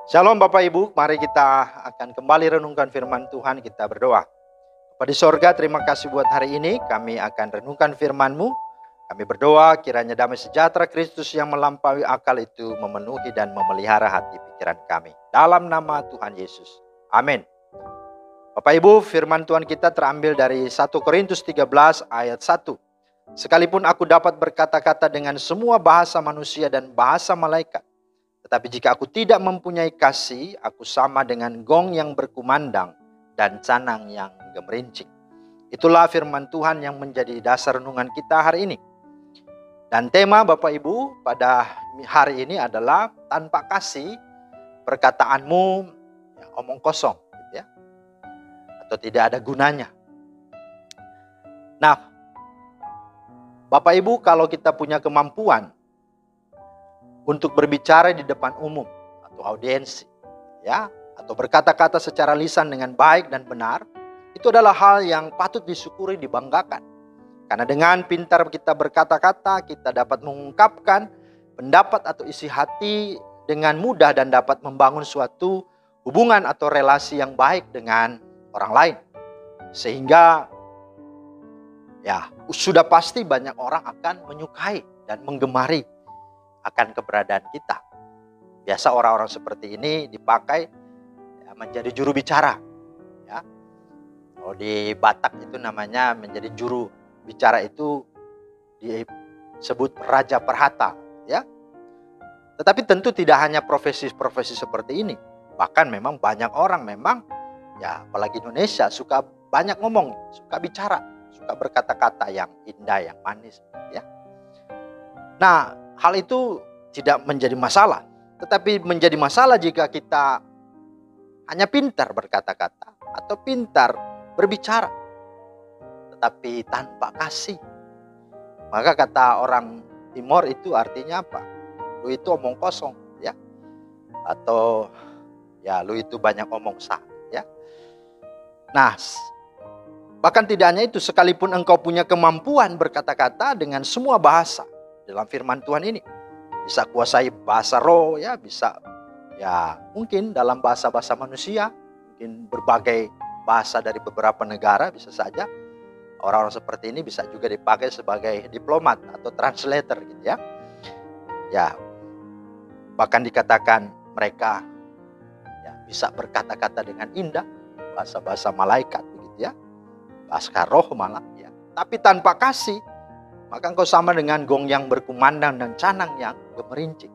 Shalom Bapak Ibu, mari kita akan kembali renungkan firman Tuhan, kita berdoa. Bapa di sorga, terima kasih buat hari ini, kami akan renungkan firman-Mu. Kami berdoa kiranya damai sejahtera Kristus yang melampaui akal itu memenuhi dan memelihara hati pikiran kami. Dalam nama Tuhan Yesus, amin. Bapak Ibu, firman Tuhan kita terambil dari 1 Korintus 13 ayat 1. Sekalipun aku dapat berkata-kata dengan semua bahasa manusia dan bahasa malaikat, tetapi jika aku tidak mempunyai kasih, aku sama dengan gong yang berkumandang dan canang yang gemerincing. Itulah firman Tuhan yang menjadi dasar renungan kita hari ini. Dan tema Bapak Ibu pada hari ini adalah tanpa kasih perkataanmu omong kosong, gitu ya, atau tidak ada gunanya. Nah, Bapak Ibu, kalau kita punya kemampuan untuk berbicara di depan umum atau audiensi, ya, atau berkata-kata secara lisan dengan baik dan benar, itu adalah hal yang patut disyukuri, dibanggakan. Karena dengan pintar kita berkata-kata, kita dapat mengungkapkan pendapat atau isi hati dengan mudah dan dapat membangun suatu hubungan atau relasi yang baik dengan orang lain. Sehingga ya, sudah pasti banyak orang akan menyukai dan menggemari akan keberadaan kita. Biasa orang-orang seperti ini dipakai ya, menjadi juru bicara. Ya. Kalau di Batak itu namanya menjadi juru bicara itu disebut Raja Perhata. Ya. Tetapi tentu tidak hanya profesi-profesi seperti ini. Bahkan memang banyak orang memang, ya apalagi Indonesia, suka banyak ngomong, suka bicara, suka berkata-kata yang indah, yang manis. Ya. Nah, hal itu tidak menjadi masalah. Tetapi menjadi masalah jika kita hanya pintar berkata-kata atau pintar berbicara, tetapi tanpa kasih. Maka kata orang Timor itu artinya apa? Lu itu omong kosong, ya. Atau ya lu itu banyak omong sah, ya. Nah, bahkan tidak hanya itu, sekalipun engkau punya kemampuan berkata-kata dengan semua bahasa dalam firman Tuhan ini, bisa kuasai bahasa roh, ya, bisa ya mungkin dalam bahasa-bahasa manusia, mungkin berbagai bahasa dari beberapa negara, bisa saja orang-orang seperti ini bisa juga dipakai sebagai diplomat atau translator, gitu ya. Ya, bahkan dikatakan mereka ya bisa berkata-kata dengan indah, bahasa-bahasa malaikat, begitu ya, bahasa roh malah, ya. Tapi tanpa kasih, maka engkau sama dengan gong yang berkumandang dan canang yang gemerincing.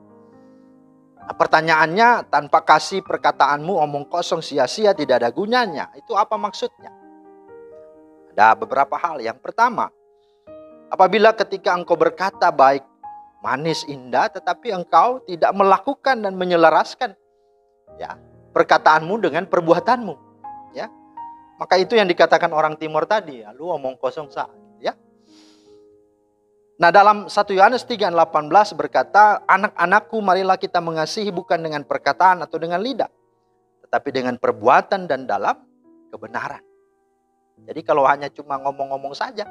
Nah, pertanyaannya, tanpa kasih perkataanmu omong kosong, sia-sia, tidak ada gunanya. Itu apa maksudnya? Ada beberapa hal. Yang pertama, apabila ketika engkau berkata baik, manis, indah, tetapi engkau tidak melakukan dan menyelaraskan ya perkataanmu dengan perbuatanmu, ya, maka itu yang dikatakan orang Timur tadi, ya, lu omong kosong sah, ya. Nah, dalam 1 Yohanes 3:18 berkata, anak-anakku, marilah kita mengasihi bukan dengan perkataan atau dengan lidah, tetapi dengan perbuatan dan dalam kebenaran. Jadi kalau hanya cuma ngomong-ngomong saja,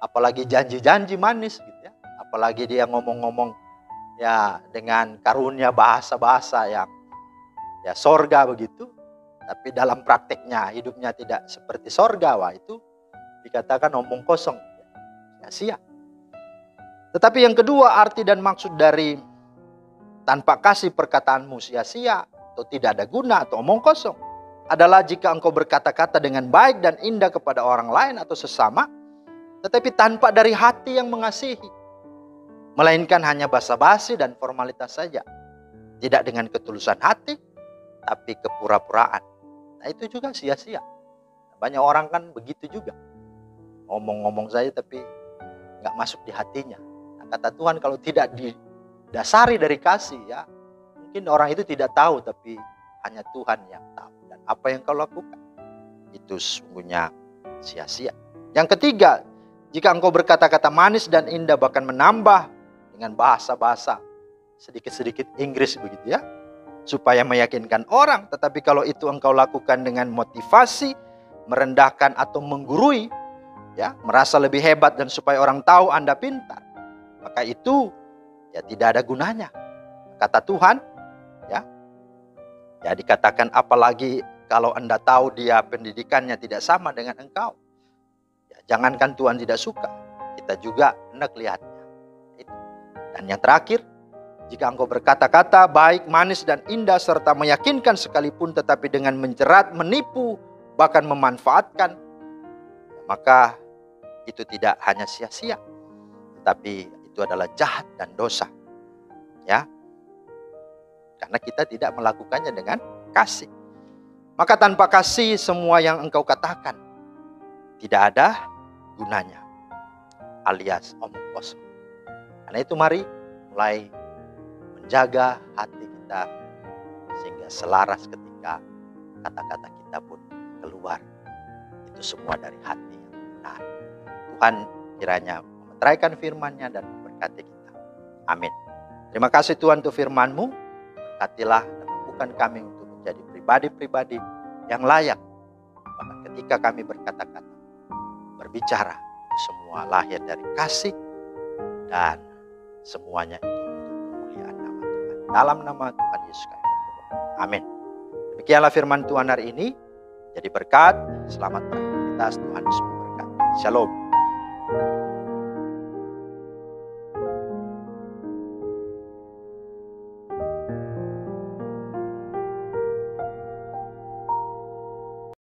apalagi janji-janji manis, gitu ya, apalagi dia ngomong-ngomong ya dengan karunia bahasa-bahasa yang ya sorga begitu, tapi dalam prakteknya hidupnya tidak seperti sorga, wah itu dikatakan omong kosong, sia-sia. Tetapi yang kedua, arti dan maksud dari tanpa kasih perkataanmu sia-sia atau tidak ada guna atau omong kosong adalah jika engkau berkata-kata dengan baik dan indah kepada orang lain atau sesama, tetapi tanpa dari hati yang mengasihi, melainkan hanya basa-basi dan formalitas saja, tidak dengan ketulusan hati, tapi kepura-puraan. Nah, itu juga sia-sia. Banyak orang kan begitu juga, ngomong-ngomong saja tapi nggak masuk di hatinya. Kata Tuhan, kalau tidak didasari dari kasih, ya mungkin orang itu tidak tahu, tapi hanya Tuhan yang tahu. Dan apa yang kau lakukan itu sungguhnya sia-sia. Yang ketiga, jika engkau berkata-kata manis dan indah, bahkan menambah dengan bahasa-bahasa sedikit-sedikit Inggris begitu ya, supaya meyakinkan orang, tetapi kalau itu engkau lakukan dengan motivasi merendahkan atau menggurui, ya, merasa lebih hebat dan supaya orang tahu Anda pintar, maka itu ya tidak ada gunanya. Kata Tuhan, ya, Ya, dikatakan apalagi kalau Anda tahu dia pendidikannya tidak sama dengan engkau. Ya, jangankan Tuhan tidak suka, kita juga hendak lihatnya. Itu. Dan yang terakhir, jika engkau berkata-kata baik, manis, dan indah serta meyakinkan sekalipun, tetapi dengan menjerat, menipu, bahkan memanfaatkan, maka itu tidak hanya sia-sia, tetapi itu adalah jahat dan dosa. Ya, karena kita tidak melakukannya dengan kasih. Maka tanpa kasih, semua yang engkau katakan tidak ada gunanya, alias omong kosong. Karena itu mari mulai menjaga hati kita sehingga selaras ketika kata-kata kita pun keluar. Itu semua dari hati yang benar. Tuhan kiranya memeteraikan firman-Nya dan memberkati kita. Amin. Terima kasih Tuhan untuk firman-Mu. Berkatilah dan mampukan kami untuk menjadi pribadi-pribadi yang layak. Bahkan ketika kami berkata-kata, berbicara, itu semua lahir dari kasih dan semuanya itu untuk kemuliaan nama Tuhan. Dalam nama Tuhan Yesus kami berdoa. Amin. Demikianlah firman Tuhan hari ini. Jadi berkat, selamat beraktivitas, Tuhan Yesus memberkati. Shalom.